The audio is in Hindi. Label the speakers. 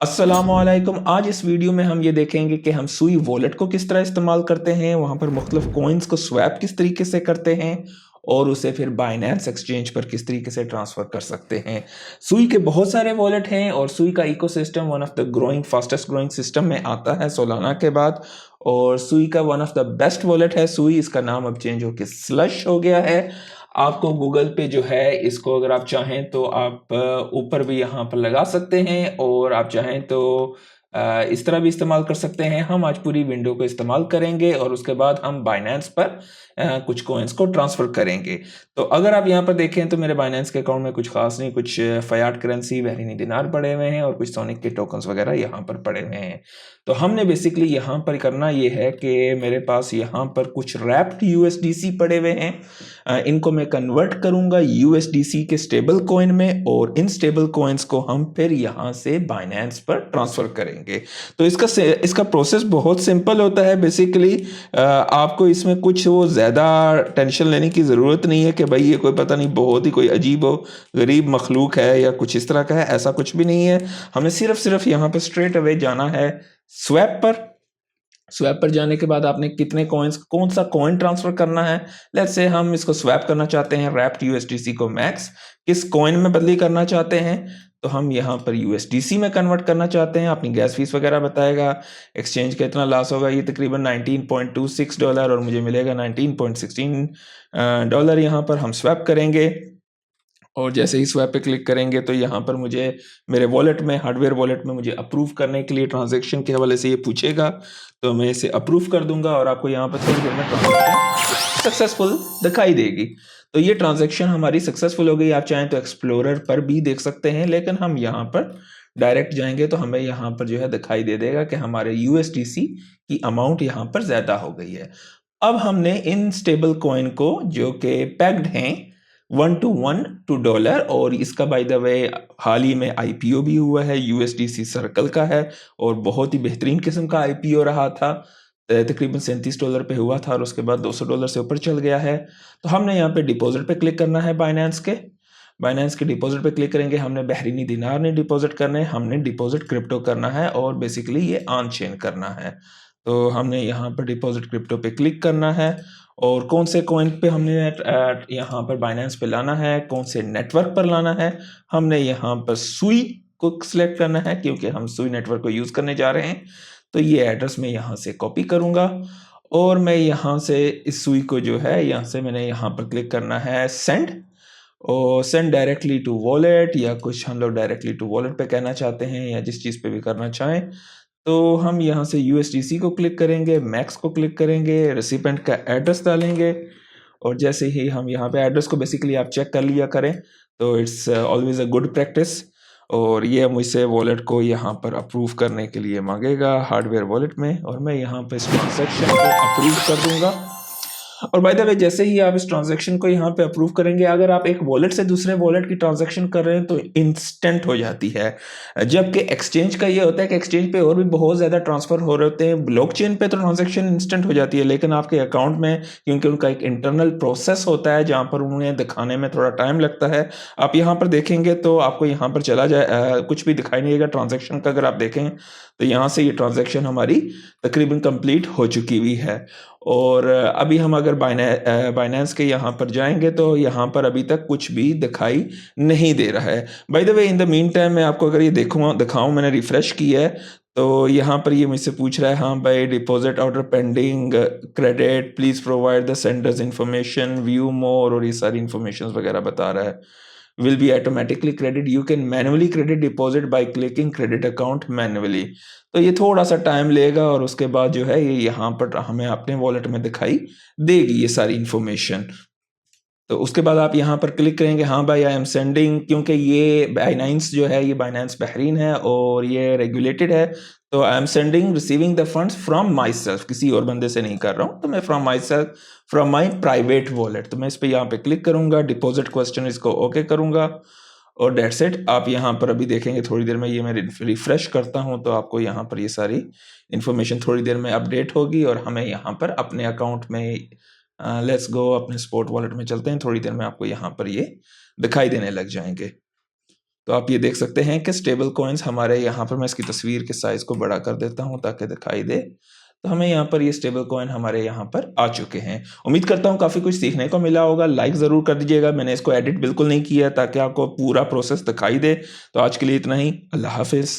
Speaker 1: अस्सलामुअलैकुम। आज इस वीडियो में हम ये देखेंगे कि हम सुई वॉलेट को किस तरह इस्तेमाल करते हैं, वहाँ पर मुख्तलिफ कॉइन्स को स्वैप किस तरीके से करते हैं और उसे फिर बाइनेंस एक्सचेंज पर किस तरीके से ट्रांसफ़र कर सकते हैं। सुई के बहुत सारे वॉलेट हैं और सुई का ecosystem one of the growing fastest growing system में आता है सोलाना के बाद। और सुई का one of the best wallet है सुई। इसका नाम अब चेंज होकर स्लश हो गया है। आपको गूगल पे जो है इसको अगर आप चाहें तो आप ऊपर भी यहाँ पर लगा सकते हैं और आप चाहें तो इस तरह भी इस्तेमाल कर सकते हैं। हम आज पूरी विंडो को इस्तेमाल करेंगे और उसके बाद हम बाइनेंस पर कुछ कॉइन्स को ट्रांसफ़र करेंगे। तो अगर आप यहाँ पर देखें तो मेरे बाइनेंस के अकाउंट में कुछ खास नहीं, कुछ फ़ियाट करेंसी बहरीनी दिनार पड़े हुए हैं और कुछ सोनिक के टोकन्स वगैरह यहाँ पर पड़े हुए हैं। तो हमने बेसिकली यहाँ पर करना ये है कि मेरे पास यहाँ पर कुछ रैप्ड यूएसडीसी पड़े हुए हैं। इनको मैं कन्वर्ट करूंगा यूएसडीसी के स्टेबल कॉइन में और इन स्टेबल कॉइन्स को हम फिर यहाँ से बाइनेंस पर ट्रांसफ़र करेंगे। तो इसका प्रोसेस बहुत सिंपल होता है। बेसिकली आपको इसमें कुछ वो ज़्यादा टेंशन लेने की ज़रूरत नहीं है कि भाई ये कोई पता नहीं बहुत ही कोई अजीब हो गरीब मखलूक है या कुछ इस तरह का है। ऐसा कुछ भी नहीं है। हमें सिर्फ यहाँ पर स्ट्रेट अवे जाना है स्वैप पर। स्वैप पर जाने के बाद आपने कितने कॉइन्स कौन सा कॉइन ट्रांसफर करना है। लेट्स से हम इसको स्वैप करना चाहते हैं रैप्ड यूएसडीसी को मैक्स, किस कॉइन में बदली करना चाहते हैं तो हम यहाँ पर यूएसडीसी में कन्वर्ट करना चाहते हैं। अपनी गैस फीस वगैरह बताएगा, एक्सचेंज का इतना लॉस होगा, ये तकरीबन $19.26 और मुझे मिलेगा $19.16। यहाँ पर हम स्वैप करेंगे और जैसे ही स्वैप पे क्लिक करेंगे तो यहाँ पर मुझे मेरे वॉलेट में हार्डवेयर वॉलेट में मुझे अप्रूव करने के लिए ट्रांजैक्शन के हवाले से ये पूछेगा, तो मैं इसे अप्रूव कर दूंगा और आपको यहाँ पर थोड़ी देर में ट्रांजैक्शन सक्सेसफुल दिखाई देगी। तो ये ट्रांजैक्शन हमारी सक्सेसफुल हो गई। आप चाहें तो एक्सप्लोरर पर भी देख सकते हैं, लेकिन हम यहाँ पर डायरेक्ट जाएंगे तो हमें यहाँ पर जो है दिखाई दे देगा कि हमारे यूएसडीसी की अमाउंट यहाँ पर ज़्यादा हो गई है। अब हमने इन स्टेबल कॉइन को जो कि पैक्ड हैं 1 to 1 to $, और इसका बाय द वे हाल ही में आईपीओ भी हुआ है, यूएसडीसी सर्कल का है और बहुत ही बेहतरीन किस्म का आईपीओ रहा था। तकरीबन $37 पे हुआ था और उसके बाद $200 से ऊपर चल गया है। तो हमने यहाँ पे डिपॉजिट पे क्लिक करना है। बाइनेंस के डिपॉजिट पे क्लिक करेंगे। हमने बहरीनी दिनार नहीं डिपॉजिट करना है, हमने डिपॉजिट क्रिप्टो करना है और बेसिकली ये ऑन चेन करना है। तो हमने यहाँ पर डिपॉजिट क्रिप्टो पे क्लिक करना है और कौन से कॉइन पे हमने यहाँ पर बाइनेंस पे लाना है, कौन से नेटवर्क पर लाना है। हमने यहाँ पर सुई को सिलेक्ट करना है क्योंकि हम सुई नेटवर्क को यूज़ करने जा रहे हैं। तो ये एड्रेस मैं यहाँ से कॉपी करूँगा और मैं यहाँ से इस सुई को जो है यहाँ से मैंने यहाँ पर क्लिक करना है सेंड, और सेंड डायरेक्टली टू वॉलेट या कुछ हम लोग डायरेक्टली टू वॉलेट पे कहना चाहते हैं या जिस चीज़ पे भी करना चाहें। तो हम यहाँ से यूएसडीसी को क्लिक करेंगे, मैक्स को क्लिक करेंगे, रेसिपेंट का एड्रेस डालेंगे और जैसे ही हम यहाँ पे एड्रेस को बेसिकली आप चेक कर लिया करें तो it's always a good practice. और ये मुझसे वॉलेट को यहाँ पर अप्रूव करने के लिए मांगेगा हार्डवेयर वॉलेट में और मैं यहाँ पर इस ट्रांजैक्शन को अप्रूव कर दूंगा। और बाय द वे जैसे ही आप इस ट्रांजैक्शन को यहाँ पे अप्रूव करेंगे, अगर आप एक वॉलेट से दूसरे वॉलेट की ट्रांजैक्शन कर रहे हैं तो इंस्टेंट हो जाती है, जबकि एक्सचेंज का ये होता है कि एक्सचेंज पे और भी बहुत ज़्यादा ट्रांसफ़र हो रहे होते हैं। ब्लॉकचेन पे तो ट्रांजैक्शन इंस्टेंट हो जाती है, लेकिन आपके अकाउंट में क्योंकि उनका एक इंटरनल प्रोसेस होता है जहाँ पर उन्हें दिखाने में थोड़ा टाइम लगता है। आप यहाँ पर देखेंगे तो आपको यहाँ पर चला जाए कुछ भी दिखाई नहीं देगा ट्रांजैक्शन का। अगर आप देखें तो यहाँ से ये ट्रांजैक्शन हमारी तकरीबन कंप्लीट हो चुकी हुई है। और अभी हम अगर बाइनेंस के यहाँ पर जाएंगे तो यहाँ पर अभी तक कुछ भी दिखाई नहीं दे रहा है। By the way in the mean time मैं आपको अगर ये दिखाऊं, मैंने रिफ्रेश किया है तो यहाँ पर ये मुझसे पूछ रहा है हाँ भाई deposit order pending credit please provide the Sanders information view मोर, और ये सारी इंफॉर्मेशन वगैरह बता रहा है। will be automatically credit, you can manually credit deposit by clicking credit account manually। तो ये थोड़ा सा टाइम लेगा और उसके बाद जो है ये यहाँ पर हमें अपने वॉलेट में दिखाई देगी ये सारी इंफॉर्मेशन। तो उसके बाद आप यहाँ पर क्लिक करेंगे हाँ भाई आई एम सेंडिंग, क्योंकि ये बाइनेंस जो है ये बाइनेंस बहरीन है और ये रेगुलेटेड है। तो I am sending receiving the funds from my self, किसी और बंदे से नहीं कर रहा हूँ, तो मैं from my self from my private wallet. तो मैं इस पर यहाँ पे क्लिक करूँगा, डिपॉजिट क्वेश्चन इसको ओके करूँगा और डेट्स इट। आप यहाँ पर अभी देखेंगे थोड़ी देर में ये मैं रिफ्रेश करता हूँ तो आपको यहाँ पर ये सारी इन्फॉर्मेशन थोड़ी देर में अपडेट होगी और हमें यहाँ पर अपने अकाउंट में लेट्स गो अपने स्पॉट वॉलेट में चलते हैं। थोड़ी देर में आपको यहाँ पर ये दिखाई देने लग जाएंगे। तो आप ये देख सकते हैं कि स्टेबल कॉइन्स हमारे यहाँ पर मैं इसकी तस्वीर के साइज़ को बड़ा कर देता हूँ ताकि दिखाई दे। तो हमें यहाँ पर ये स्टेबल कॉइन हमारे यहाँ पर आ चुके हैं। उम्मीद करता हूँ काफ़ी कुछ सीखने को मिला होगा। लाइक ज़रूर कर दीजिएगा। मैंने इसको एडिट बिल्कुल नहीं किया ताकि आपको पूरा प्रोसेस दिखाई दे। तो आज के लिए इतना ही। अल्लाह हाफ़िज़।